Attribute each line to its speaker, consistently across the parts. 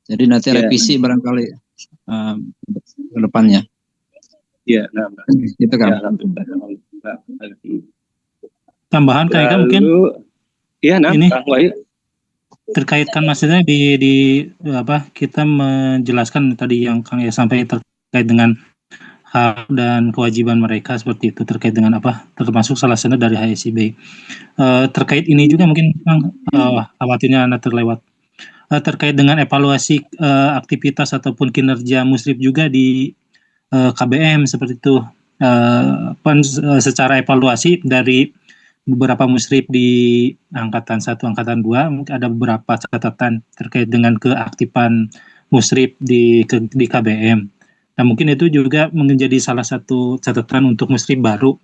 Speaker 1: Jadi nanti revisi barangkali ke depannya.
Speaker 2: Iya,
Speaker 1: Gitu kan.
Speaker 3: Tambahan Kak Eka mungkin.
Speaker 2: Iya,
Speaker 3: ini
Speaker 2: Kang Wahyu.
Speaker 3: Terkaitkan maksudnya di apa kita menjelaskan tadi yang Kang ya sampai terkait dengan hak dan kewajiban mereka seperti itu terkait dengan apa termasuk salah satu dari HSIB. Terkait ini juga mungkin Kang khawatirnya Anda terlewat. Terkait dengan evaluasi aktivitas ataupun kinerja musrif juga di KBM seperti itu. Secara evaluasi dari beberapa musrif di angkatan 1, angkatan 2 ada beberapa catatan terkait dengan keaktifan musrif di KBM. Nah, mungkin itu juga menjadi salah satu catatan untuk musrif baru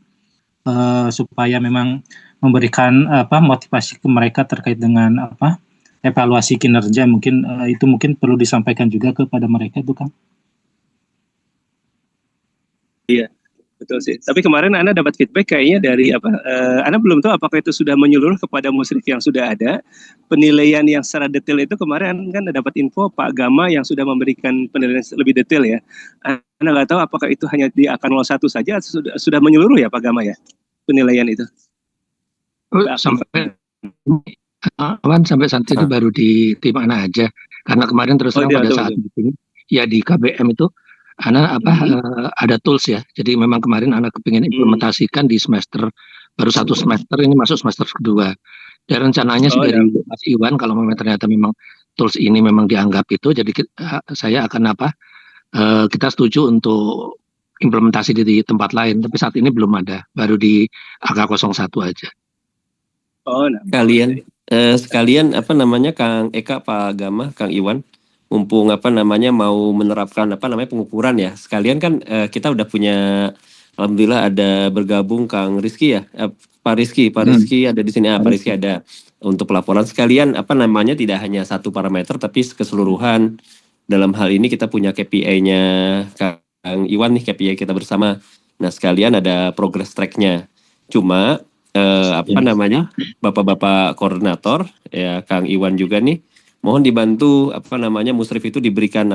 Speaker 3: supaya memang memberikan motivasi ke mereka terkait dengan evaluasi kinerja. Mungkin itu mungkin perlu disampaikan juga kepada mereka itu kan.
Speaker 2: Iya. Betul sih. Tapi kemarin Anda dapat feedback kayaknya dari Anda belum tahu apakah itu sudah menyeluruh kepada musrif yang sudah ada. Penilaian yang secara detail itu kemarin kan dapat info Pak Gama yang sudah memberikan penilaian lebih detail ya. Anda nggak tahu apakah itu hanya di akan 01 saja atau sudah menyeluruh ya Pak Gama ya penilaian itu.
Speaker 4: Sampai saat ini baru di tim Ana aja. Karena kemarin terus terang pada saat meeting ya di KBM itu Ana ada tools ya. Jadi memang kemarin Ana kepingin implementasikan di semester baru 1 semester, ini masuk semester kedua. Dan rencananya sih dari Mas Iwan kalau memang ternyata memang tools ini memang dianggap itu, jadi saya akan kita setuju untuk implementasi di tempat lain. Tapi saat ini belum ada, baru di AK01 aja.
Speaker 5: Sekalian Kang Eka, Pak Gama, Kang Iwan. Mumpung mau menerapkan pengukuran ya, sekalian kan kita udah punya, alhamdulillah ada bergabung Kang Rizky ya, Pak Rizky ada di sini, Pak Rizky ada untuk pelaporan sekalian tidak hanya satu parameter tapi keseluruhan. Dalam hal ini kita punya KPI-nya Kang Iwan nih, KPI kita bersama. Nah sekalian ada progress track-nya. Cuma Bapak-bapak koordinator ya Kang Iwan juga nih. Mohon dibantu musrif itu diberikan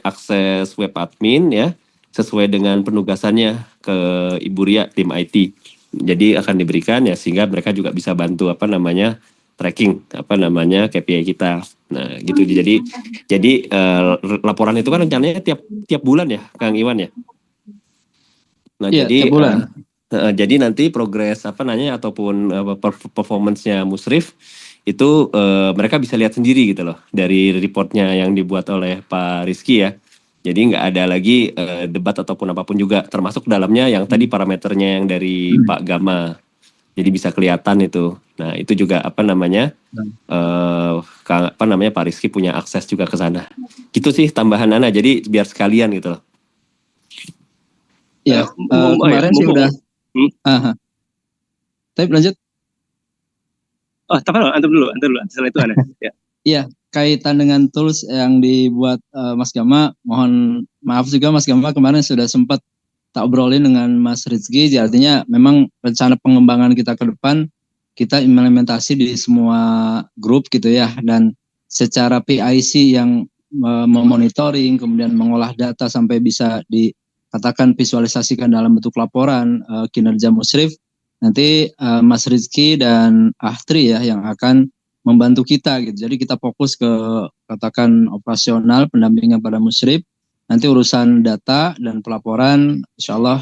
Speaker 5: akses web admin ya sesuai dengan penugasannya ke Ibu Ria tim IT. Jadi akan diberikan ya sehingga mereka juga bisa bantu tracking KPI kita. Nah, gitu. Jadi laporan itu kan rencananya tiap bulan ya Kang Iwan ya. Nah, ya, jadi tiap bulan. Jadi nanti progres ataupun performance-nya musrif itu mereka bisa lihat sendiri gitu loh dari reportnya yang dibuat oleh Pak Rizky ya. Jadi nggak ada lagi debat ataupun apapun juga, termasuk dalamnya yang tadi parameternya yang dari Pak Gama. Jadi bisa kelihatan itu. Nah itu juga Pak Rizky punya akses juga ke sana. Gitu sih tambahan Ana. Jadi biar sekalian gitu loh.
Speaker 1: Ya kemarin sih udah. Tapi lanjut.
Speaker 2: Antum dulu. Setelah itu Ana. Ya.
Speaker 1: Iya, kaitan dengan tools yang dibuat Mas Gama, mohon maaf juga Mas Gama kemarin sudah sempat tak obrolin dengan Mas Rizky. Jadi artinya memang rencana pengembangan kita ke depan kita implementasi di semua grup gitu ya, dan secara PIC yang memonitoring kemudian mengolah data sampai bisa dikatakan visualisasikan dalam bentuk laporan kinerja musrif. Nanti Mas Rizky dan Ahtri ya yang akan membantu kita gitu. Jadi kita fokus ke katakan operasional pendampingan pada musrif. Nanti urusan data dan pelaporan insya Allah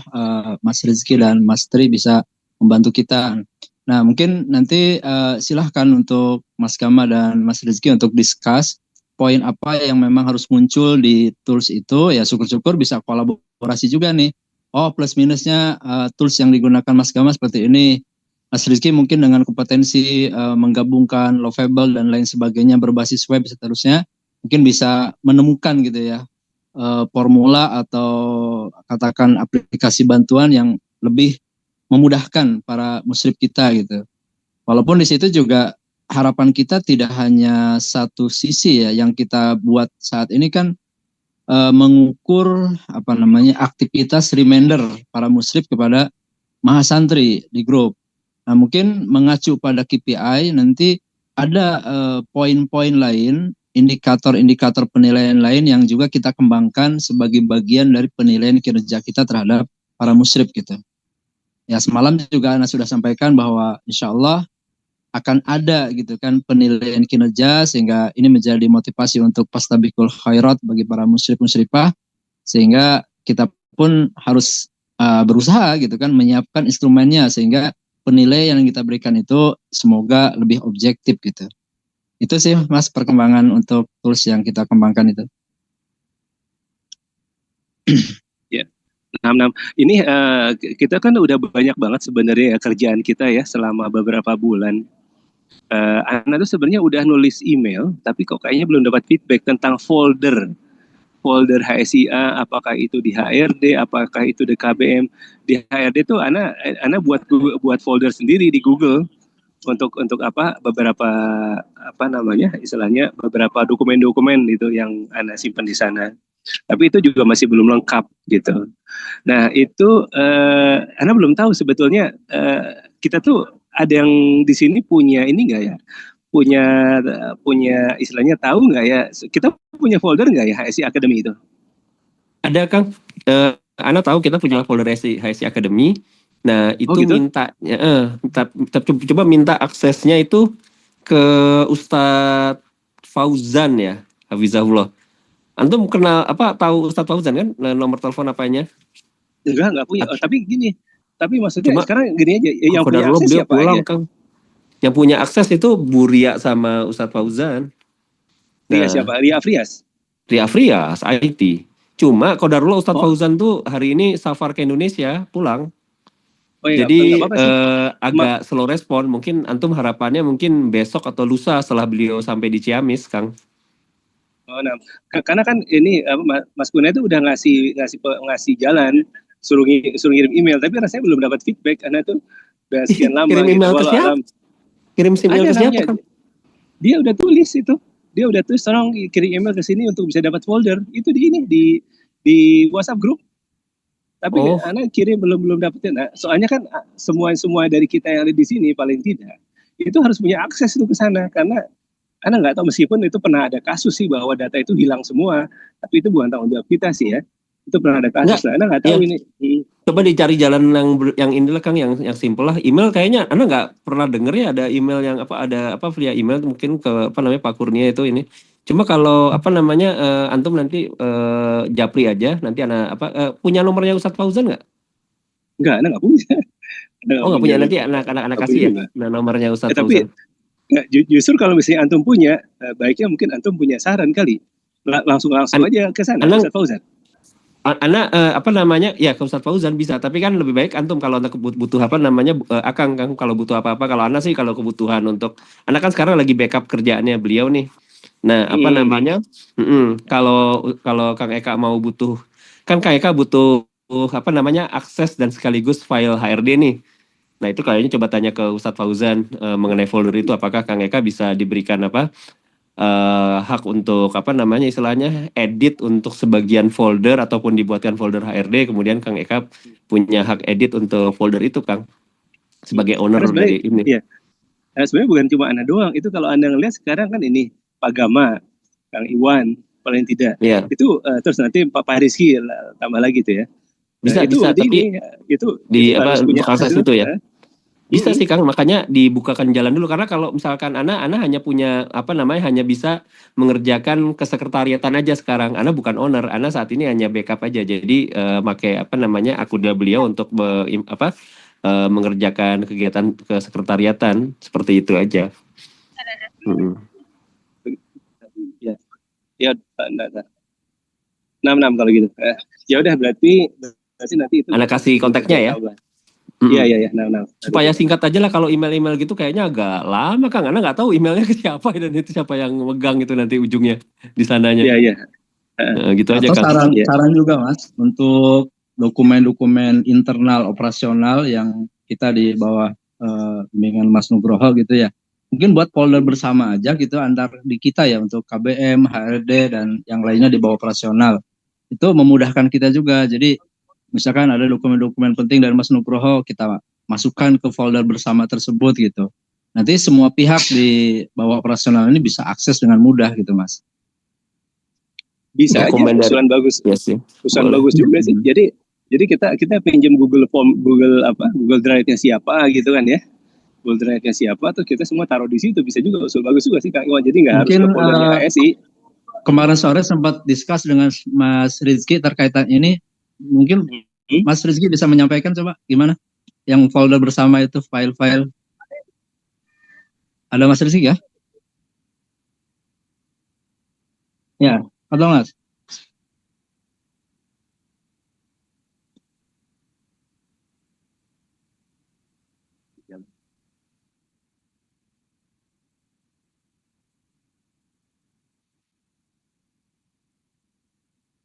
Speaker 1: Mas Rizky dan Mas Tri bisa membantu kita. Nah mungkin nanti silahkan untuk Mas Gama dan Mas Rizky untuk discuss poin apa yang memang harus muncul di tools itu. Ya syukur-syukur bisa kolaborasi juga nih. Oh plus minusnya tools yang digunakan Mas Gama seperti ini. Mas Rizky mungkin dengan kompetensi menggabungkan Lovable dan lain sebagainya berbasis web seterusnya mungkin bisa menemukan gitu ya formula atau katakan aplikasi bantuan yang lebih memudahkan para musrif kita gitu. Walaupun di situ juga harapan kita tidak hanya satu sisi ya yang kita buat saat ini kan mengukur aktivitas reminder para musrif kepada mahasantri di grup. Nah mungkin mengacu pada KPI nanti ada poin-poin lain indikator-indikator penilaian lain yang juga kita kembangkan sebagai bagian dari penilaian kinerja kita terhadap para musyrif gitu. Ya semalam juga Ana sudah sampaikan bahwa insya Allah akan ada gitu kan penilaian kinerja sehingga ini menjadi motivasi untuk fastabiqul khairat bagi para musyrif musyrifah sehingga kita pun harus berusaha gitu kan menyiapkan instrumennya sehingga penilaian yang kita berikan itu semoga lebih objektif gitu. Itu sih Mas perkembangan untuk tools yang kita kembangkan itu.
Speaker 2: Ya, ini kita kan udah banyak banget sebenarnya ya kerjaan kita ya selama beberapa bulan. Ana tuh sebenarnya udah nulis email, tapi kok kayaknya belum dapat feedback tentang folder HSIA, apakah itu di HRD, apakah itu di KBM. Di HRD tuh Ana buat folder sendiri di Google. Untuk beberapa istilahnya beberapa dokumen-dokumen itu yang Ana simpan di sana. Tapi itu juga masih belum lengkap gitu. Nah itu Ana belum tahu sebetulnya kita tuh ada yang di sini punya ini nggak ya? Punya istilahnya tahu nggak ya? Kita punya folder nggak ya HSI Academy itu?
Speaker 5: Ada Kang. Ana tahu kita punya folder HSI Academy. Nah itu
Speaker 2: gitu?
Speaker 5: coba minta aksesnya itu ke Ustadz Fauzan ya, Hafizahullah. Antum kenal tahu Ustadz Fauzan kan nomor telepon apanya?
Speaker 2: Enggak punya. Tapi gini, maksudnya sekarang gini aja, yang punya akses
Speaker 5: beliau
Speaker 2: siapa
Speaker 5: pulang,
Speaker 2: aja?
Speaker 5: Kang. Yang punya akses itu Bu Ria sama Ustadz Fauzan.
Speaker 2: Ria siapa? Ria Afrias?
Speaker 5: Ria Afrias, IT. Cuma Qadarullah Ustadz Fauzan tuh hari ini safar ke Indonesia, pulang. Jadi agak slow respon. Mungkin antum harapannya mungkin besok atau lusa setelah beliau sampai di Ciamis, Kang.
Speaker 2: Karena kan ini Mas Kuna itu udah ngasih jalan, suruh ngirim email, tapi rasanya belum dapat feedback karena itu udah sekian lama.
Speaker 5: Kirim email ke siapa? Kirim email ke siapa, Kang?
Speaker 2: Dia udah tulis itu. Dia udah tulis tolong kirim email ke sini untuk bisa dapat folder. Itu di WhatsApp group. Tapi anak kirim belum dapetin. Nah, soalnya kan semua dari kita yang ada di sini paling tidak itu harus punya akses itu ke sana karena anak nggak tahu meskipun itu pernah ada kasus sih bahwa data itu hilang semua, tapi itu bukan tanggung jawab kita sih ya. Itu pernah ada kasus lah. Anak nggak tahu ini.
Speaker 5: Coba dicari jalan yang inilah Kang yang simpel lah. Email kayaknya anak nggak pernah denger ya ada email yang ada via email mungkin ke Pak Kurnia itu ini. Cuma kalau antum nanti japri aja nanti anak punya nomornya Ustadz Fauzan nggak?
Speaker 2: Enggak, anak nggak punya.
Speaker 5: Nggak punya, nanti anak kasih ya. Nah nomornya Ustadz Fauzan.
Speaker 2: Justru kalau misalnya antum punya, baiknya mungkin antum punya saran kali. Langsung aja ke sana Ustadz Fauzan.
Speaker 5: Ya ke Ustadz Fauzan bisa, tapi kan lebih baik antum kalau anda butuh Akang kalau butuh apa-apa. Kalau Ana sih kalau kebutuhan untuk Ana kan sekarang lagi backup kerjaannya beliau nih. Nah, kalau Kang Eka mau butuh, kan Kang Eka butuh akses dan sekaligus file HRD nih. Nah, itu kayaknya coba tanya ke Ustadz Fauzan mengenai folder itu, apakah Kang Eka bisa diberikan hak untuk istilahnya edit untuk sebagian folder ataupun dibuatkan folder HRD, kemudian Kang Eka punya hak edit untuk folder itu, Kang, sebagai owner dari ini.
Speaker 2: Iya. Sebenarnya bukan cuma Anda doang, itu kalau Anda ngelihat sekarang kan ini Pak Gama, Kang Iwan, paling tidak.
Speaker 5: Yeah.
Speaker 2: Itu terus nanti Pak Rizky tambah lagi tuh ya.
Speaker 5: Bisa, tapi itu untuk akses itu ya. Bisa sih Kang, makanya dibukakan jalan dulu karena kalau misalkan Ana hanya punya hanya bisa mengerjakan kesekretariatan aja sekarang. Ana bukan owner, Ana saat ini hanya backup aja. Jadi pakai akunnya beliau untuk mengerjakan kegiatan kesekretariatan seperti itu aja.
Speaker 2: Ya, enam kalau gitu. Ya udah berarti nanti itu.
Speaker 5: Ana kasih kontaknya ya.
Speaker 2: Iya.
Speaker 5: Supaya singkat aja lah, kalau email gitu kayaknya agak lama Kang. Ana nggak tahu emailnya ke siapa dan itu siapa yang megang itu nanti ujungnya di sananya.
Speaker 2: Iya.
Speaker 5: Gitu aja Kang.
Speaker 1: Saran juga Mas untuk dokumen-dokumen internal operasional yang kita di bawah bimbingan Mas Nugroho gitu ya. Mungkin buat folder bersama aja gitu antar di kita ya untuk KBM, HRD dan yang lainnya di bawah operasional. Itu memudahkan kita juga. Jadi misalkan ada dokumen-dokumen penting dari Mas Nugroho, kita masukkan ke folder bersama tersebut gitu. Nanti semua pihak di bawah operasional ini bisa akses dengan mudah gitu Mas.
Speaker 2: bisa aja
Speaker 5: Dokumen dari
Speaker 2: usulan bagus.
Speaker 5: ya sih.
Speaker 2: Usulan
Speaker 5: Boleh.
Speaker 2: bagus juga sih. Jadi kita pinjam Google Form, Google Drive-nya siapa gitu kan ya. Google Drive-nya siapa tuh kita semua taruh di situ, bisa juga usul bagus juga sih Kak Iwan. Jadi nggak harus ke
Speaker 1: Mungkin
Speaker 2: foldernya HSI.
Speaker 1: kemarin sore sempat diskus dengan Mas Rizky terkaitan ini. Mungkin Mas Rizky bisa menyampaikan coba gimana? Yang folder bersama itu file-file. Ada Mas Rizky ya? Ya, atau Mas?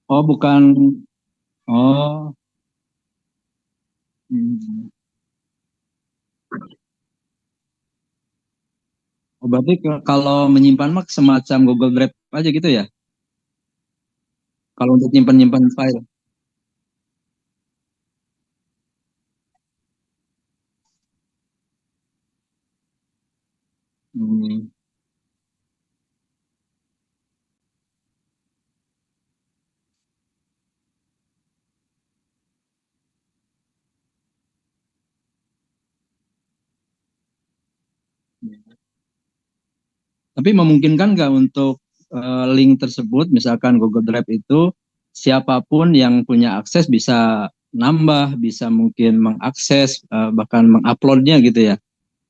Speaker 1: Oh, bukan. Oh. Hmm. Oh, berarti kalau menyimpan mah semacam Google Drive aja gitu ya? Kalau untuk nyimpan-nyimpan file. Hmm. Tapi memungkinkan nggak untuk link tersebut, misalkan Google Drive itu, siapapun yang punya akses bisa nambah, bisa mungkin mengakses, bahkan menguploadnya gitu ya.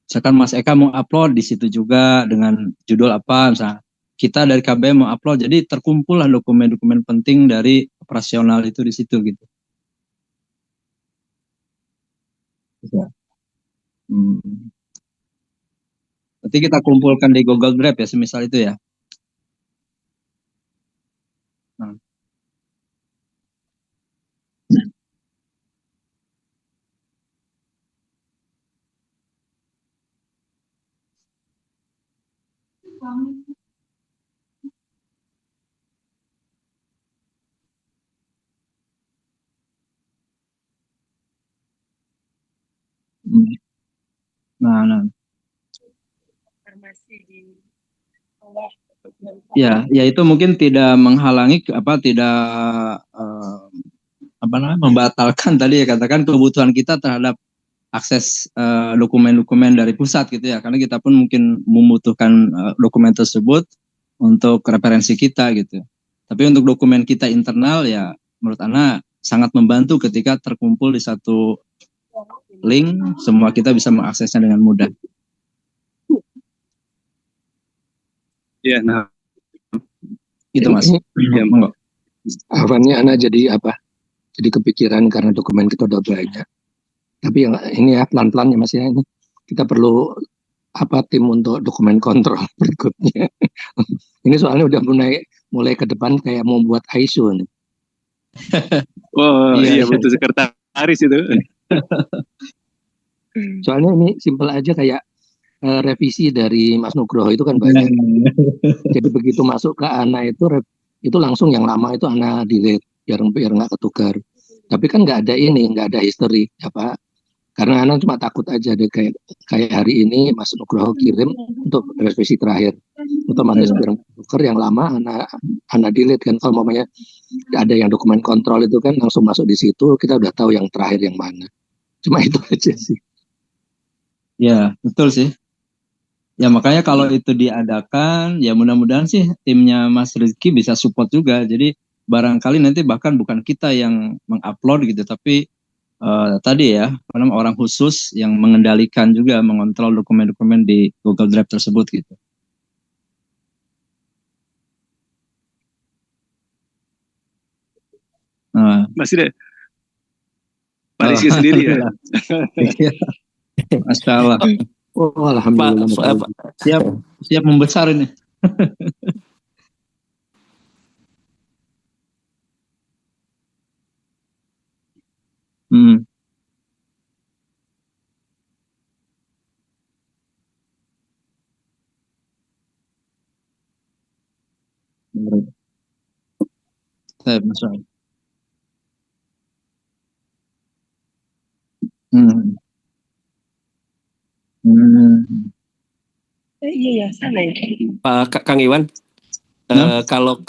Speaker 1: Misalkan Mas Eka mau upload di situ juga dengan judul apa, misalnya kita dari KBM mau upload, jadi terkumpul lah dokumen-dokumen penting dari operasional itu di situ gitu. Ya. Hmm. Berarti kita kumpulkan di Google Drive ya, semisal itu ya. Nah. Hmm. Nah. Ya itu mungkin tidak menghalangi tidak eh, membatalkan tadi ya katakan kebutuhan kita terhadap akses dokumen-dokumen dari pusat gitu ya, karena kita pun mungkin membutuhkan dokumen tersebut untuk referensi kita gitu. Tapi untuk dokumen kita internal ya menurut Ana sangat membantu ketika terkumpul di satu link, semua kita bisa mengaksesnya dengan mudah.
Speaker 2: Ya, nah.
Speaker 1: Gitu Mas.
Speaker 4: Ya, awannya Ana jadi apa? Jadi kepikiran karena dokumen kita udah banyak. Tapi yang ini ya pelan-pelan ya Mas ya, ini kita perlu tim untuk dokumen kontrol berikutnya. Ini soalnya udah mulai ke depan kayak mau buat ISO nih.
Speaker 2: Oh iya butuh sekretaris itu.
Speaker 4: Soalnya ini simpel aja kayak revisi dari Mas Nugroho itu kan banyak. Jadi begitu masuk ke Ana itu langsung yang lama itu Ana delete biar nggak ketukar. Tapi kan nggak ada history apa. Karena Ana cuma takut aja deh kayak hari ini Mas Nugroho kirim untuk revisi terakhir. Otomatis biar ketukar yang lama Ana delete kan. Kalau mamanya ada yang dokumen kontrol itu kan langsung masuk di situ, kita udah tahu yang terakhir yang mana. Cuma itu aja sih.
Speaker 1: Ya, betul sih. Ya makanya kalau itu diadakan, ya mudah-mudahan sih timnya Mas Rizky bisa support juga. Jadi barangkali nanti bahkan bukan kita yang mengupload gitu, tapi tadi ya, orang khusus yang mengendalikan juga, mengontrol dokumen-dokumen di Google Drive tersebut gitu. Nah.
Speaker 2: Masih deh. Pak Rizky sendiri ya.
Speaker 1: Masya Allah.
Speaker 4: Oh, alhamdulillah.
Speaker 1: Siap membesar ini. Masya Allah.
Speaker 5: Pak Kang Iwan, Kalau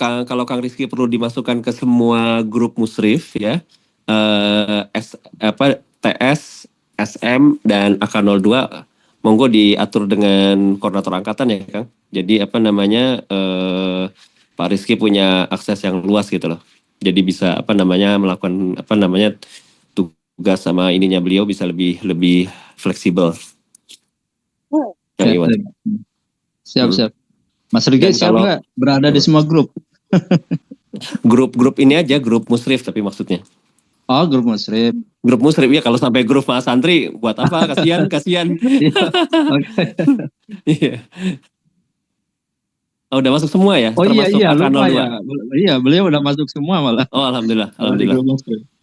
Speaker 5: Kang Rizky perlu dimasukkan ke semua grup musrif ya, TS, SM dan AK02, monggo diatur dengan koordinator angkatan ya Kang. Jadi Pak Rizky punya akses yang luas gitu loh. Jadi bisa melakukan tugas sama ininya beliau bisa lebih fleksibel.
Speaker 1: Siap. Mas Rigi siap nggak berada di semua grup?
Speaker 5: Grup ini aja, grup musrif tapi maksudnya.
Speaker 1: Oh, grup musrif.
Speaker 5: Grup musrif ya, kalau sampai grup Mas Santri buat apa? Kasihan. Iya. Oh, udah masuk semua ya?
Speaker 1: Oh
Speaker 5: termasuk
Speaker 1: iya, lupa
Speaker 5: AK02.
Speaker 1: ya. Iya, beliau udah masuk semua malah.
Speaker 5: Oh, alhamdulillah.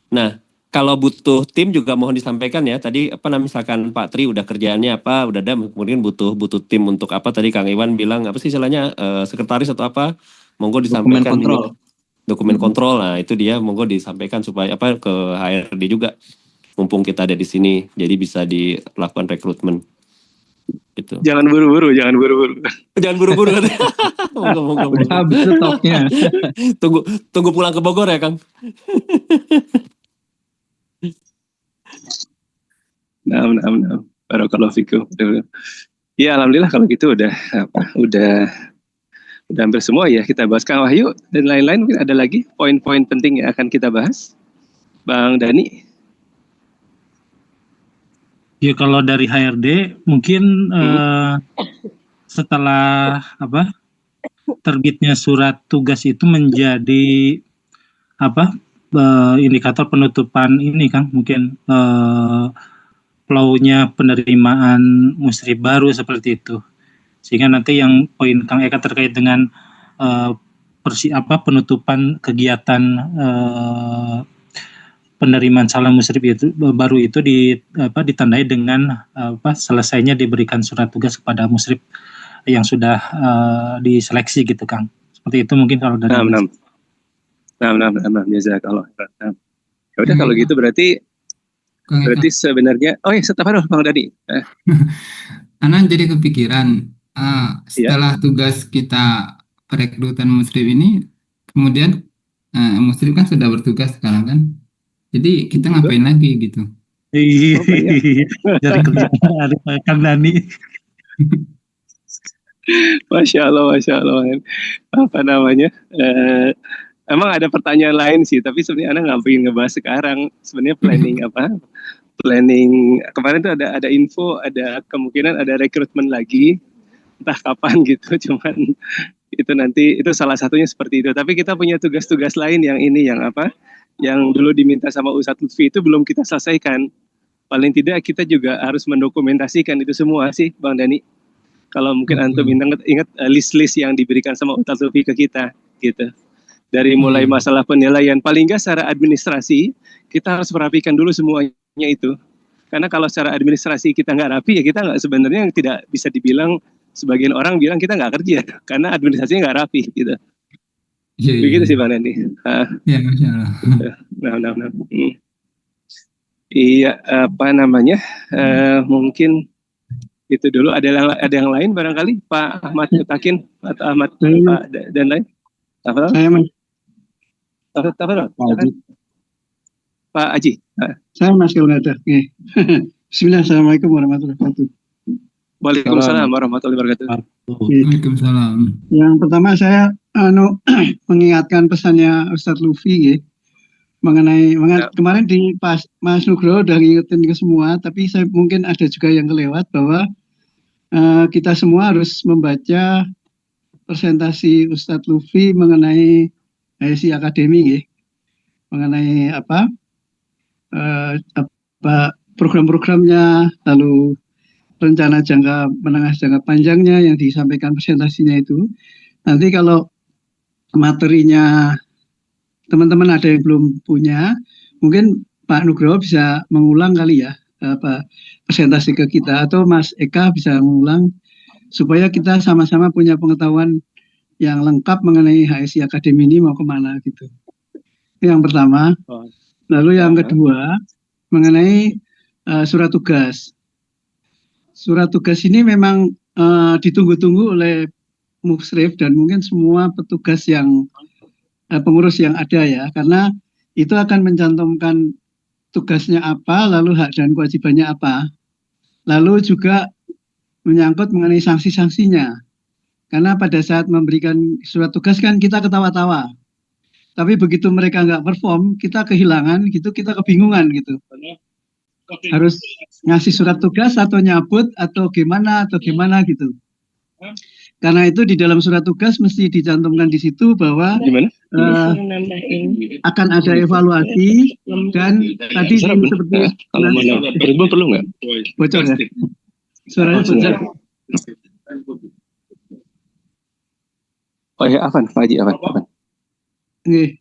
Speaker 5: Nah, kalau butuh tim juga mohon disampaikan ya. Tadi misalkan Pak Tri udah kerjaannya apa, udah ada, mungkin butuh tim untuk apa, tadi Kang Iwan bilang apa sih istilahnya, sekretaris atau apa, monggo disampaikan. Dokumen kontrol. Nah, itu dia monggo disampaikan supaya ke HRD juga. Mumpung kita ada di sini, jadi bisa dilakukan rekrutmen. Gitu.
Speaker 2: Jangan buru-buru.
Speaker 5: Jangan buru-buru. Monggo.
Speaker 1: Habis stoknya.
Speaker 5: Tunggu pulang ke Bogor ya, Kang.
Speaker 2: Nah. Barakallahu fikum. Ya, alhamdulillah kalau gitu udah hampir semua ya kita bahas. Kang Wahyu dan lain-lain, mungkin ada lagi poin-poin penting yang akan kita bahas. Bang Dani.
Speaker 3: Ya kalau dari HRD mungkin setelah terbitnya surat tugas itu menjadi indikator penutupan ini Kang, mungkin flow-nya penerimaan musrif baru seperti itu. Sehingga nanti yang poin Kang Eka terkait dengan penutupan kegiatan penerimaan calon musrif itu baru itu ditandai dengan selesainya diberikan surat tugas kepada musrif yang sudah diseleksi gitu Kang. Seperti itu mungkin kalau dari
Speaker 2: Jazakallah. Ya udah kalau gitu berarti sebenarnya Tafarul Bang Dani.
Speaker 6: Anak jadi kepikiran setelah tugas kita perekrutan musrif ini, kemudian musrif kan sudah bertugas sekarang kan, jadi kita ngapain lagi gitu?
Speaker 3: Dari kerjaan Kang Dani.
Speaker 2: Masya Allah. Emang ada pertanyaan lain sih, tapi sebenarnya Anda nggak pengen ngebahas sekarang. Sebenarnya planning kemarin tuh ada info, ada kemungkinan ada rekrutmen lagi, entah kapan gitu. Cuman itu nanti itu salah satunya seperti itu. Tapi kita punya tugas-tugas lain yang dulu diminta sama Ustadz Lutfi itu belum kita selesaikan. Paling tidak kita juga harus mendokumentasikan itu semua sih, Bang Dani. Kalau mungkin antum ingat list-list yang diberikan sama Ustadz Lutfi ke kita, gitu. Dari mulai masalah penilaian, paling nggak secara administrasi, kita harus merapikan dulu semuanya itu. Karena kalau secara administrasi kita nggak rapi, ya kita nggak, sebenarnya tidak bisa dibilang, sebagian orang bilang kita nggak kerja, karena administrasinya nggak rapi, gitu. Begitu sih Bang Dani.
Speaker 6: Ya, Masya Allah.
Speaker 2: Nah. Iya, mungkin itu dulu. Ada yang lain barangkali, Pak Ahmad Mutakin, Pak Ahmad dan lain. Pak Haji.
Speaker 7: Saya masih ada. Bismillah, assalamualaikum warahmatullahi wabarakatuh.
Speaker 2: Waalaikumsalam warahmatullahi wabarakatuh.
Speaker 6: Waalaikumsalam.
Speaker 7: Yang pertama saya mengingatkan pesannya Ustadz Lutfi mengenai kemarin di Mas Nugroho udah ngingetin ke semua, tapi saya mungkin ada juga yang kelewat bahwa kita semua harus membaca presentasi Ustadz Lutfi mengenai HSI Akademi, mengenai program-programnya, lalu rencana jangka menengah jangka panjangnya yang disampaikan presentasinya itu. Nanti kalau materinya teman-teman ada yang belum punya, mungkin Pak Nugroho bisa mengulang kali ya presentasi ke kita, atau Mas Eka bisa mengulang supaya kita sama-sama punya pengetahuan yang lengkap mengenai HSI Akademi ini mau kemana gitu. Itu yang pertama. Lalu yang kedua mengenai surat tugas. Surat tugas ini memang ditunggu-tunggu oleh musrif dan mungkin semua petugas yang pengurus yang ada ya, karena itu akan mencantumkan tugasnya apa, lalu hak dan kewajibannya apa, lalu juga menyangkut mengenai sanksi-sanksinya. Karena pada saat memberikan surat tugas kan kita ketawa-tawa, tapi begitu mereka nggak perform, kita kehilangan gitu, kita kebingungan gitu. Harus ngasih surat tugas atau nyabut atau gimana gitu. Karena itu di dalam surat tugas mesti dicantumkan di situ bahwa akan ada evaluasi dan tadi seperti
Speaker 2: kalau mau Ridwan perlu nggak?
Speaker 7: Bocor ya? Suaranya bocor.
Speaker 2: Oh ya, Afan, Pak Haji, Afan.
Speaker 7: Nih,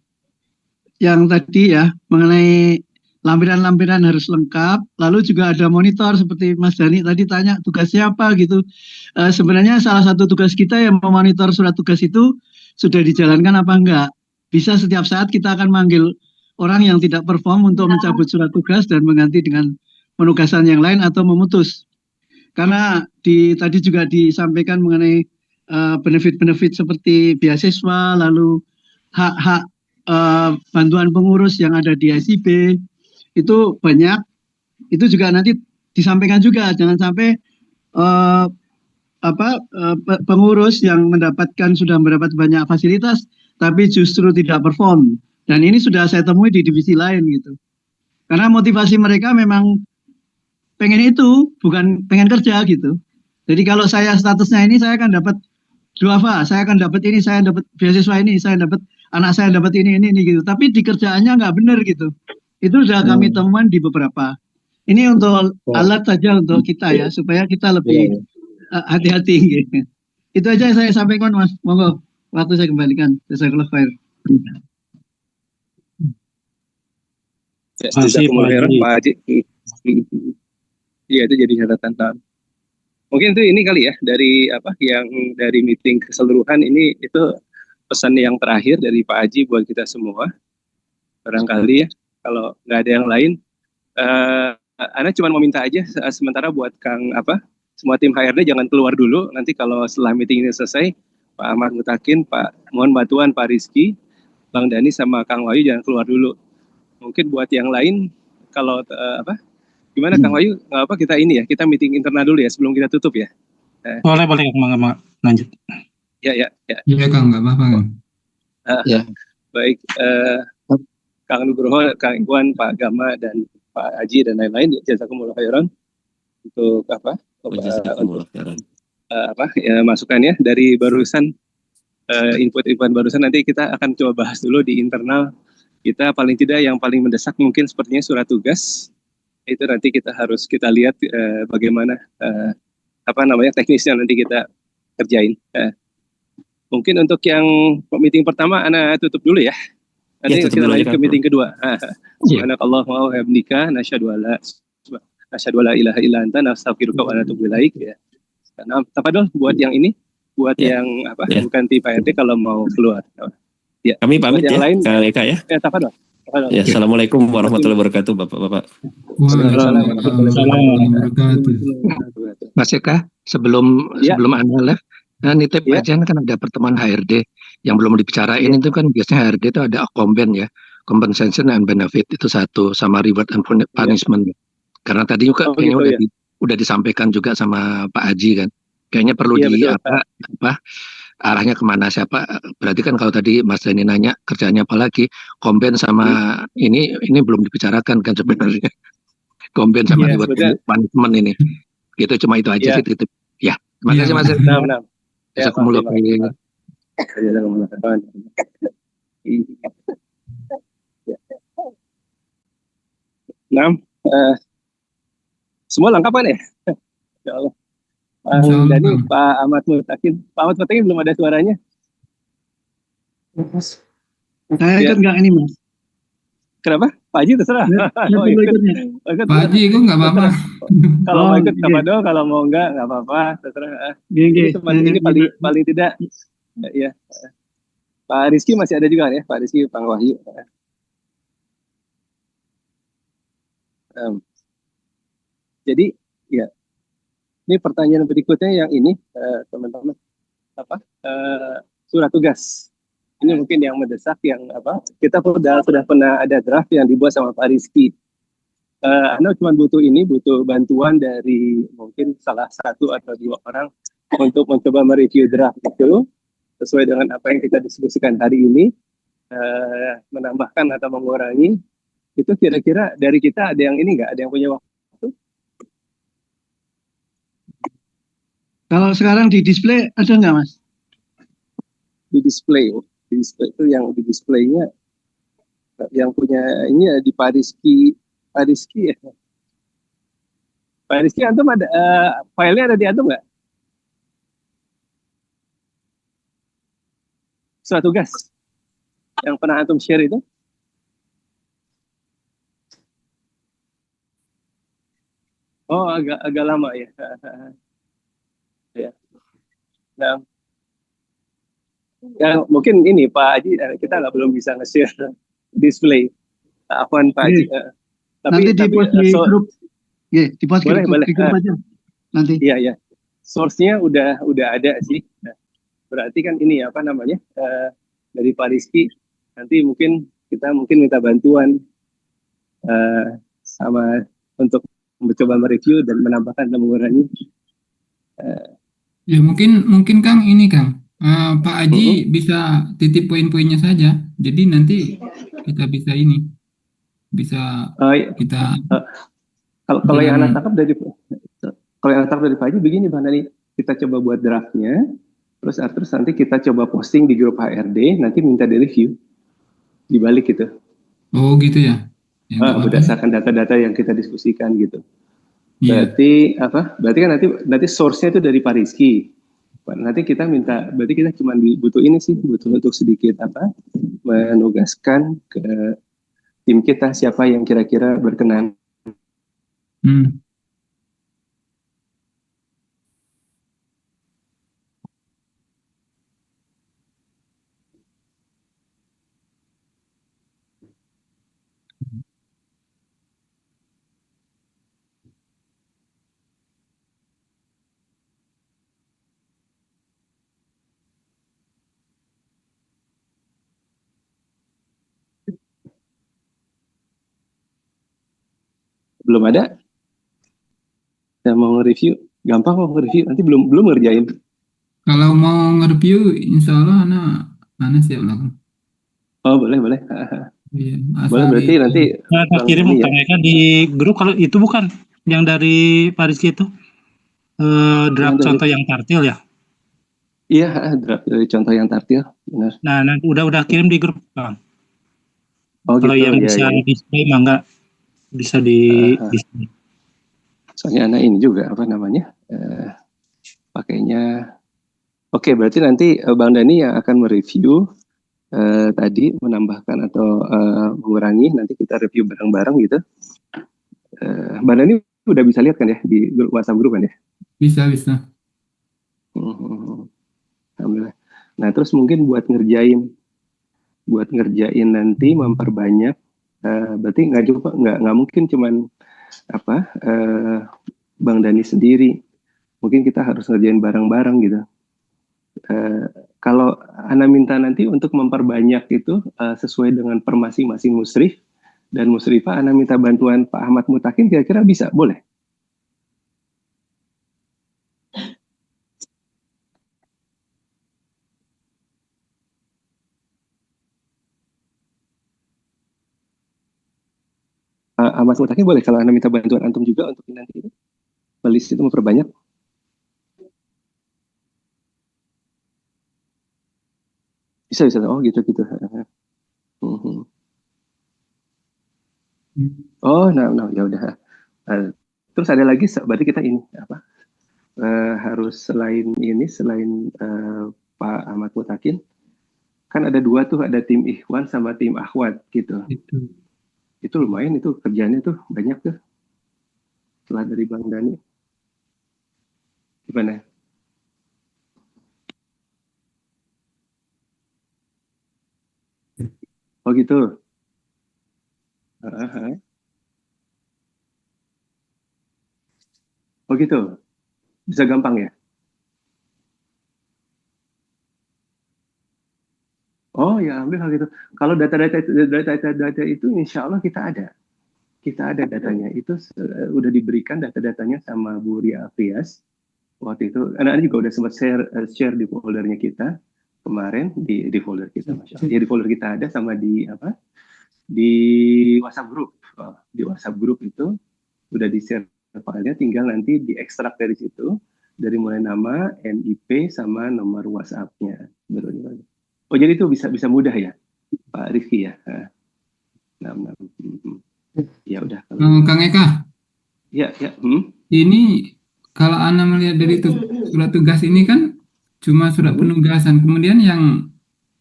Speaker 7: yang tadi ya mengenai lampiran-lampiran harus lengkap, lalu juga ada monitor seperti Mas Dani tadi tanya tugasnya apa gitu. Sebenarnya salah satu tugas kita yang memonitor surat tugas itu sudah dijalankan apa enggak. Bisa setiap saat kita akan manggil orang yang tidak perform untuk mencabut surat tugas dan mengganti dengan penugasan yang lain atau memutus. Karena tadi juga disampaikan mengenai benefit-benefit seperti beasiswa, lalu hak-hak bantuan pengurus yang ada di ICB, itu banyak. Itu juga nanti disampaikan juga, jangan sampai pengurus yang sudah mendapat banyak fasilitas tapi justru tidak perform, dan ini sudah saya temui di divisi lain gitu, karena motivasi mereka memang pengen itu, bukan pengen kerja gitu. Jadi kalau saya statusnya ini, saya akan dapat duafa, saya akan dapat ini, saya dapat beasiswa ini, saya dapat anak saya dapat ini gitu, tapi di kerjaannya nggak benar gitu. Itu sudah kami temukan di beberapa. Ini untuk alat saja untuk kita ya, supaya kita lebih hati-hati gitu. Itu aja yang saya sampaikan, Mas. Monggo, waktu saya kembalikan. Jazakallah khair.
Speaker 2: Pak Haji. Iya, itu jadi catatan. Mungkin itu ini kali ya, dari yang meeting keseluruhan ini, itu pesan yang terakhir dari Pak Haji buat kita semua. Barangkali ya, kalau nggak ada yang lain, Ana cuma mau minta aja sementara buat semua tim HRD jangan keluar dulu. Nanti kalau setelah meeting ini selesai, Pak Ahmad Mutakin, mohon bantuan Pak Rizky, Bang Dani sama Kang Wahyu jangan keluar dulu. Mungkin buat yang lain, kalau gimana Kang Wahyu, nggak apa kita kita meeting internal dulu ya sebelum kita tutup ya.
Speaker 3: Boleh lanjut.
Speaker 2: Ya.
Speaker 6: Iya Kang, nggak apa-apa Kang.
Speaker 1: Ya.
Speaker 2: Baik, Kang Nugroho, Kang Iwan, Pak Gama dan Pak Haji dan lain-lain, jazakumullah khairan untuk masukannya dari barusan, input barusan. Nanti kita akan coba bahas dulu di internal kita, paling tidak yang paling mendesak mungkin sepertinya surat tugas. Itu nanti kita lihat bagaimana teknisnya nanti kita kerjain. Mungkin untuk yang meeting pertama Ana tutup dulu ya. Nanti kita lanjut ke meeting kedua. Subhanakallahumma wa bihamdika nasyhadu an la ilaha illa anta nastaghfiruka wa natubu ilaik ya. Nah, tafadhol buat yang ini, buat yang bukan tim HRD kalau mau keluar. Ya.
Speaker 5: Kami pamit ya, Kang Eka ya.
Speaker 2: Ya, tafadhol.
Speaker 5: Ya, assalamualaikum warahmatullahi wabarakatuh, Bapak-bapak.
Speaker 6: Waalaikumsalam warahmatullahi wabarakatuh.
Speaker 4: Mas Eka, sebelum Anda live, nitip aja kan ada pertemuan HRD yang belum dibicarain. Itu kan biasanya HRD itu ada komben ya, compensation and benefit itu satu, sama reward and punishment. Karena tadi juga kayaknya udah disampaikan juga sama Pak Haji kan, kayaknya perlu arahnya kemana, siapa. Berarti kan kalau tadi Mas Dani nanya kerjanya apa lagi, komben sama ini belum dibicarakan kan sebenarnya. Komben sama reward punishment ini. Gitu, cuma itu aja sih. Ya, terima kasih Mas. Jazakumullah khairan.
Speaker 2: Nah, semua lengkap kan ya? Ya Allah. Dani, Pak Ahmad Mutakin. Pak Ahmad Mutakin belum ada suaranya.
Speaker 7: Saya ikut nggak ini Mas?
Speaker 2: Kenapa? Pak Haji terserah.
Speaker 6: Pak Haji itu nggak apa-apa.
Speaker 2: Kalau mau ikut tafadhol, kalau mau nggak apa-apa, terserah. Ini paling tidak ya. Pak Rizky masih ada juga ya, Pak Rizky, Pak Wahyu. Jadi ya, ini pertanyaan berikutnya yang ini, teman-teman. surat tugas. Ini mungkin yang mendesak, yang kita sudah pernah ada draft yang dibuat sama Pak Rizky. Anda cuma butuh bantuan dari mungkin salah satu atau dua orang untuk mencoba mereview draft itu sesuai dengan apa yang kita diskusikan hari ini, menambahkan atau mengurangi. Itu kira-kira dari kita ada yang ini nggak? Ada yang punya waktu?
Speaker 7: Kalau sekarang di display ada nggak, Mas?
Speaker 2: Di display itu yang di displaynya yang punya ini ya, di Pak Rizky ya. Pak Rizky, antum ada filenya ada di antum nggak? Surat tugas yang pernah antum share itu? Oh, agak lama ya. Ya. Nah, ya mungkin ini Pak Haji, kita belum bisa nge-share display. Afwan Pak Haji.
Speaker 7: Nanti di post di grup. Di post
Speaker 2: boleh,
Speaker 7: di grup aja. Nanti.
Speaker 2: Iya. Source-nya udah ada sih. Nah, berarti kan ini dari Pak Rizky. Nanti mungkin kita minta bantuan sama untuk mencoba mereview dan menambahkan dan mengurangi.
Speaker 6: Ya mungkin Kang ini Kang, Pak Haji bisa titip poin-poinnya saja. Jadi nanti kita bisa kita.
Speaker 2: Kalau yang anak tangkap dari Pak Haji begini Bang Dani, kita coba buat draftnya, terus nanti kita coba posting di grup HRD, nanti minta di review, dibalik gitu.
Speaker 6: Oh gitu ya?
Speaker 2: Berdasarkan data-data yang kita diskusikan gitu. Berarti Berarti kan nanti source-nya itu dari Pak Rizky. Nanti kita berarti kita cuma butuh ini sih, butuh untuk sedikit menugaskan ke tim kita siapa yang kira-kira berkenan. Belum ada yang mau nge-review, gampang kok nge-review, nanti belum ngerjain.
Speaker 6: Kalau mau nge-review, insya Allah Ana siap lah.
Speaker 2: Oh boleh.
Speaker 6: Iya,
Speaker 2: boleh berarti nanti.
Speaker 3: Kita kirim ya di grup. Kalau itu bukan yang dari Pak Rizky itu draft contoh yang tartil ya?
Speaker 2: Iya, draft dari contoh yang tartil, benar.
Speaker 3: Nah, nanti udah kirim di grup Bang.
Speaker 2: Oh
Speaker 3: kalau
Speaker 2: gitu,
Speaker 3: yang bisa display mah enggak bisa di display.
Speaker 2: Soalnya anak ini juga pakainya. Oke, berarti nanti Bang Dani yang akan mereview tadi, menambahkan atau mengurangi, nanti kita review bareng-bareng gitu. Bang Dani udah bisa lihat kan ya di WhatsApp grup kan ya?
Speaker 6: Bisa.
Speaker 2: Alhamdulillah. Nah, terus mungkin buat ngerjain nanti memperbanyak, berarti nggak mungkin cuman Bang Dani sendiri. Mungkin kita harus ngerjain bareng-bareng gitu. Kalau Ana minta nanti untuk memperbanyak itu sesuai dengan per masing-masing musrif dan musrifah, Ana minta bantuan Pak Ahmad Mutakin, kira-kira bisa? Boleh? Ahmad Mutakin boleh kalau Ana minta bantuan antum juga untuk nanti itu list itu memperbanyak. Bisa. Oh gitu. Oh, nah ya udah. Terus ada lagi, berarti kita ini harus selain Pak Ahmad Mutakin, kan ada dua tuh, ada tim Ikhwan sama tim Akhwat gitu. Itu lumayan, itu kerjanya tuh banyak tuh. Setelah dari Bang Dani, gimana? Oh gitu. Oh gitu. Bisa gampang ya? Oh ya, ambil hal gitu. Kalau data-data itu insya Allah kita ada datanya. Itu udah diberikan data-datanya sama Bu Ria Frias. Waktu itu anak-anak juga udah sempat share di foldernya kita kemarin di folder kita, Masya Allah. Ya, di folder kita ada sama di WhatsApp group. Di WhatsApp group itu udah di-share filenya, tinggal nanti diekstrak dari situ, dari mulai nama, NIP sama nomor WhatsApp-nya. Oh, jadi itu bisa mudah ya, Pak Rifki ya. Nah. Ya udah.
Speaker 6: Kang Eka.
Speaker 2: Ya.
Speaker 6: Ini kalau Ana melihat dari surat tugas ini kan cuma surat penugasan. Kemudian yang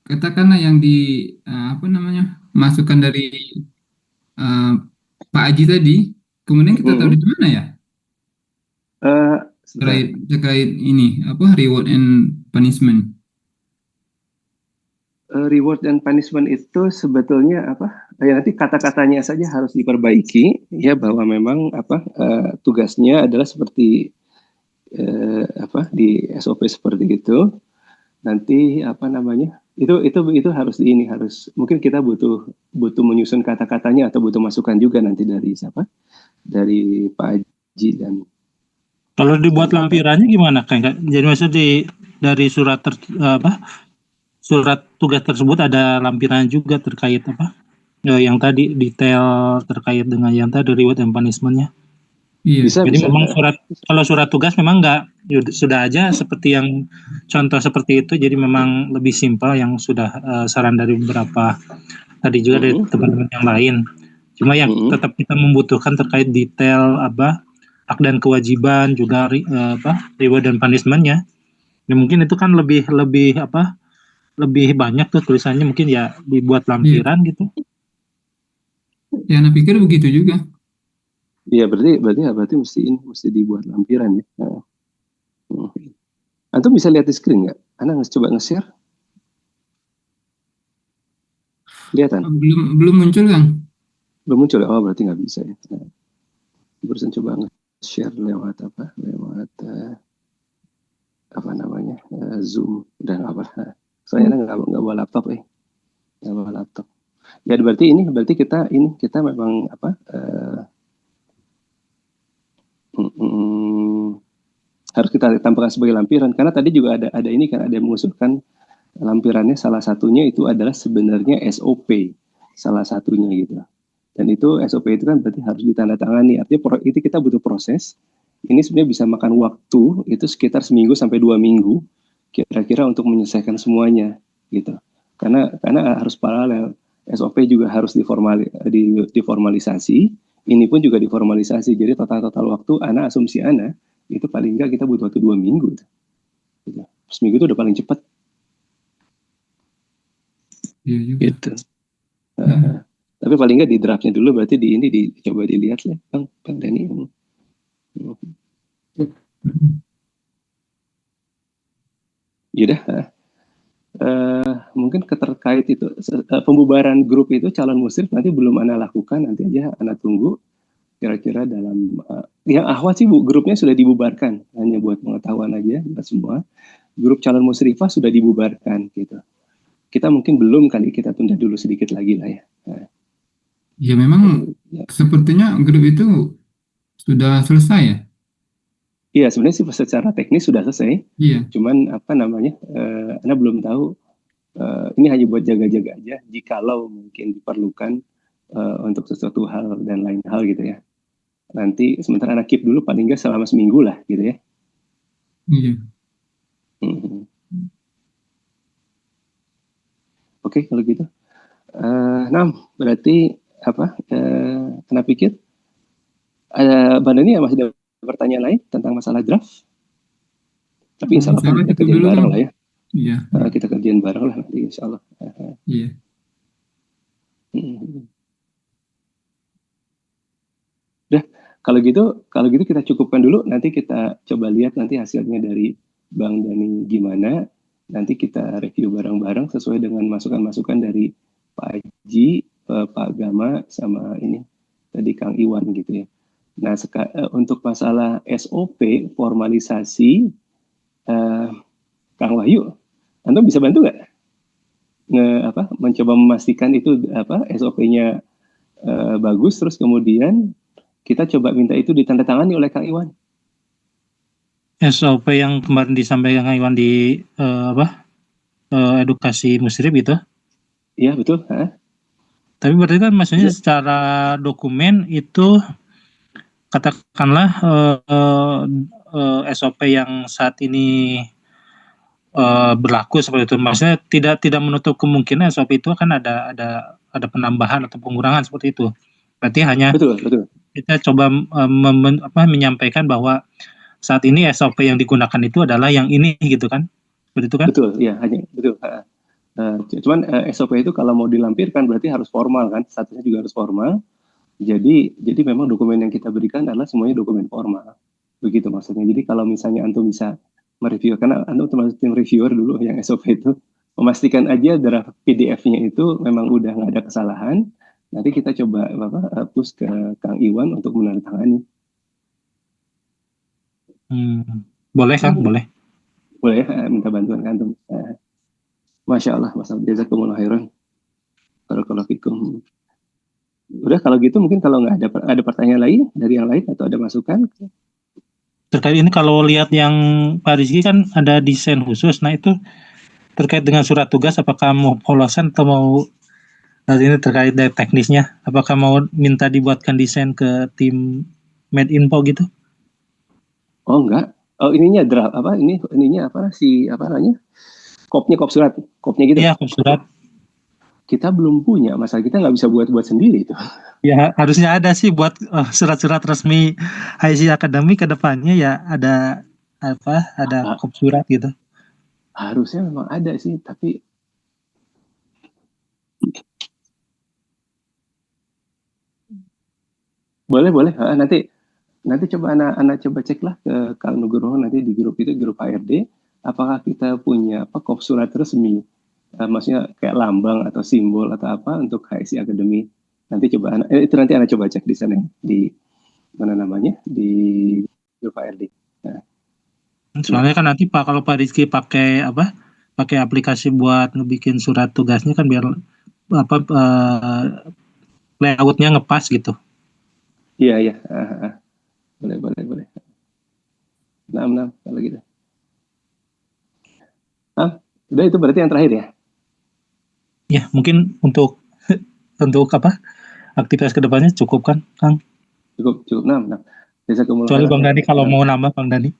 Speaker 6: katakanlah yang masukan dari Pak Aji tadi, kemudian kita tahu di mana ya? Terkait ini reward and punishment.
Speaker 2: Reward and punishment itu sebetulnya ya nanti kata-katanya saja harus diperbaiki ya, bahwa memang tugasnya adalah seperti di SOP seperti itu. Nanti itu harus mungkin kita butuh menyusun kata-katanya atau butuh masukan juga nanti dari dari Pak Haji. Dan
Speaker 3: kalau dibuat lampirannya gimana kan? Jadi maksudnya dari surat surat tugas tersebut ada lampiran juga terkait yang tadi detail terkait dengan yang tadi reward and punishment-nya.
Speaker 6: Iya.
Speaker 3: Jadi memang kalau surat tugas memang enggak sudah aja seperti yang contoh seperti itu, jadi memang lebih simpel yang sudah saran dari beberapa tadi juga dari teman-teman yang lain. Cuma yang tetap kita membutuhkan terkait detail hak dan kewajiban juga reward dan punishment-nya. Ya, mungkin itu kan lebih banyak tuh tulisannya, mungkin ya dibuat lampiran gitu.
Speaker 6: Ya, Ana pikir begitu juga.
Speaker 2: Iya, berarti mesti dibuat lampiran ya. Antum bisa lihat di screen nggak? Ana coba nge-share. Kelihatan?
Speaker 6: Belum muncul, Kang.
Speaker 2: Belum muncul ya? Oh, berarti nggak bisa ya. Barusan coba nge-share lewat Zoom. Udah nggak apa. Soalnya nggak bawa laptop nggak bawa laptop. Ya berarti kita memang harus kita tampilkan sebagai lampiran, karena tadi juga ada yang mengusulkan lampirannya salah satunya itu adalah sebenarnya SOP salah satunya gitu. Dan itu SOP itu kan berarti harus ditandatangani. Artinya itu kita butuh proses. Ini sebenarnya bisa makan waktu itu sekitar 1 minggu sampai 2 minggu kira-kira untuk menyelesaikan semuanya gitu. Karena harus paralel. SOP juga harus diformalisasi. Ini pun juga diformalisasi. Jadi total waktu asumsi itu paling enggak kita butuh waktu 2 minggu. Gitu. 1 minggu itu udah paling cepat.
Speaker 6: Iya juga.
Speaker 2: Gitu. Tapi paling enggak di draftnya dulu, berarti dicoba dilihat lah, Bang Dani. Yaudah. Mungkin terkait itu pembubaran grup itu calon muslim nanti belum Ana lakukan, nanti aja Ana tunggu kira-kira dalam yang ahwat sih Bu, grupnya sudah dibubarkan, hanya buat pengetahuan aja buat semua. Grup calon musrifah sudah dibubarkan gitu. Kita mungkin belum, kali kita tunda dulu sedikit lagi lah ya.
Speaker 6: Ya memang sepertinya grup itu sudah selesai ya.
Speaker 2: Iya, sebenarnya sih secara teknis sudah selesai.
Speaker 6: Iya.
Speaker 2: Cuman Ana belum tahu. Ini hanya buat jaga-jaga aja. Jikalau mungkin diperlukan untuk sesuatu hal dan lain hal gitu ya. Nanti sementara Ana keep dulu paling nggak selama 1 minggu lah gitu ya.
Speaker 6: Iya.
Speaker 2: Oke, kalau gitu. Berarti Ana pikir Bang Dani masih ada pertanyaan lain tentang masalah draft? Tapi insya Allah kita kerjain bareng lah ya.
Speaker 6: Iya.
Speaker 2: Kita kerjain bareng lah nanti insya Allah.
Speaker 6: Iya.
Speaker 2: Udah, kalau gitu kita cukupkan dulu. Nanti kita coba lihat nanti hasilnya dari Bang Dani gimana. Nanti kita review bareng-bareng sesuai dengan masukan-masukan dari Pak Haji, Pak Gama, sama ini tadi Kang Iwan gitu ya. Nah, untuk masalah SOP formalisasi, Kang Wahyu, Anda bisa bantu nggak? mencoba memastikan itu SOP-nya bagus, terus kemudian kita coba minta itu ditandatangani oleh Kang Iwan.
Speaker 3: SOP yang kemarin disampaikan Kang Iwan di edukasi musrif itu?
Speaker 2: Iya betul.
Speaker 3: Tapi berarti kan maksudnya secara dokumen itu katakanlah SOP yang saat ini berlaku seperti itu. Maksudnya tidak menutup kemungkinan SOP itu kan ada penambahan atau pengurangan seperti itu. Berarti hanya
Speaker 2: betul.
Speaker 3: Kita coba menyampaikan bahwa saat ini SOP yang digunakan itu adalah yang ini gitu kan? Seperti itu kan?
Speaker 2: Betul, ya hanya betul. Cuman SOP itu kalau mau dilampirkan berarti harus formal kan, statusnya juga harus formal. Jadi memang dokumen yang kita berikan adalah semuanya dokumen formal, begitu maksudnya. Jadi kalau misalnya antum bisa mereview, karena antum termasuk tim reviewer dulu yang SOP itu, memastikan aja draft PDF-nya itu memang udah nggak ada kesalahan. Nanti kita coba push ke Kang Iwan untuk menandatangani.
Speaker 3: Boleh kan? Boleh.
Speaker 2: Boleh ya, minta bantuan kan antum. Masya Allah, jazakumullah khairan. Barakallahu fikum. Udah kalau gitu mungkin kalau nggak ada pertanyaan lain dari yang lain atau ada masukan?
Speaker 3: Terkait ini kalau lihat yang Pak Rizky kan ada desain khusus, nah itu terkait dengan surat tugas apakah mau polosan atau mau ini terkait dari teknisnya, apakah mau minta dibuatkan desain ke tim Medinfo gitu?
Speaker 2: Oh enggak. Oh ininya draft ininya namanya? Kop surat, kopnya gitu.
Speaker 3: Iya, kop surat.
Speaker 2: Kita belum punya, masalah kita nggak bisa buat sendiri itu.
Speaker 3: Ya harusnya ada sih buat surat-surat resmi HSI Akademi ke depannya ya ada kop surat gitu.
Speaker 2: Harusnya memang ada sih, tapi boleh. Nanti coba anak coba ceklah ke Kang Nugroho nanti di grup HRD, apakah kita punya kop surat resmi, maksudnya kayak lambang atau simbol atau apa untuk HSI Akademi. Nanti coba itu nanti anak coba cek di sana di mana namanya di grup HRD. Nah.
Speaker 3: Soalnya kan nanti kalau Pak Rizky pakai aplikasi buat ngebikin surat tugasnya kan biar layoutnya ngepas gitu.
Speaker 2: Iya. Boleh. Nah, kalau gitu. Udah itu berarti yang terakhir ya?
Speaker 3: Ya, mungkin untuk aktivitas kedepannya cukup kan, Kang?
Speaker 2: Cukup. Nah.
Speaker 3: Kecuali Bang Dani kalau mau nambah, Bang Dani.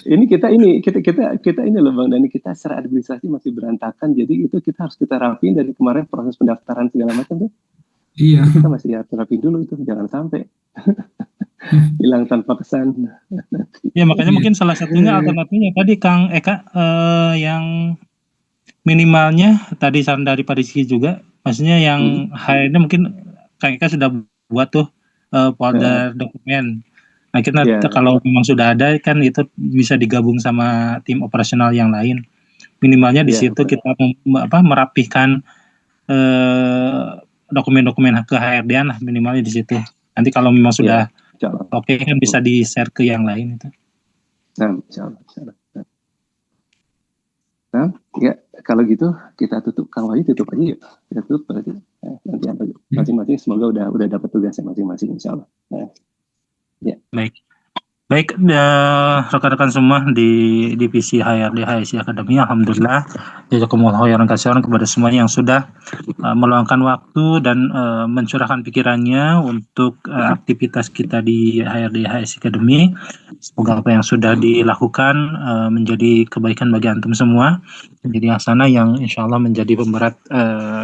Speaker 2: Ini kita ini loh Bang Dani, kita secara administrasi masih berantakan, jadi itu kita harus rapiin dari kemarin proses pendaftaran segala macam tuh.
Speaker 6: Iya.
Speaker 2: Kita masih rapiin dulu itu, jangan sampai hilang tanpa kesan.
Speaker 3: Ya makanya mungkin salah satunya alternatifnya tadi Kang Eka yang minimalnya tadi saran dari Pak Rizky juga, maksudnya yang HRD mungkin Kang Eka sudah buat tuh folder dokumen. Nah kita kalau memang sudah ada kan itu bisa digabung sama tim operasional yang lain. Minimalnya di situ kita merapihkan dokumen-dokumen ke HRD-an lah minimalnya di situ. Nanti kalau memang sudah oke kan bisa di-share ke yang lain itu.
Speaker 2: Nah, insyaallah. Nah, ya kalau gitu kita tutup. Kang Wahyu tutup aja yuk. Kita tutup berarti. Nanti masing-masing semoga udah dapat tugasnya masing-masing insyaallah. Nah, ya.
Speaker 3: Baik, rekan-rekan semua di divisi HRD HSI Akademi, alhamdulillah jazakumullah khairan katsiran kepada semua yang sudah meluangkan waktu dan mencurahkan pikirannya untuk aktivitas kita di HRD HSI Akademi. Semoga apa yang sudah dilakukan menjadi kebaikan bagi antum semua, menjadi hasanah yang insya Allah menjadi pemberat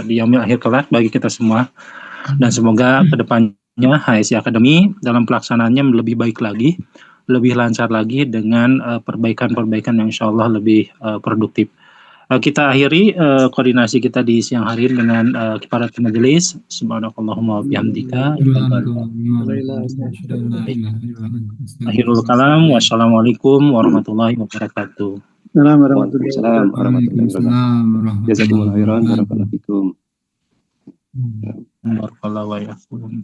Speaker 3: di yaumil akhir kelak bagi kita semua. Dan semoga kedepannya HSI Akademi dalam pelaksanaannya lebih baik lagi, lebih lancar lagi dengan perbaikan-perbaikan yang insya Allah lebih produktif. Kita akhiri koordinasi kita di siang hari ini dengan kifarat majelis. Subhanakallahumma bihamdika. Akhirul kalam. Wassalamualaikum warahmatullahi wabarakatuh.
Speaker 2: Waalaikumsalam warahmatullahi wabarakatuh. Jazakumullah khairan. Barakallahu fikum.
Speaker 3: Barakallahu wa yakum.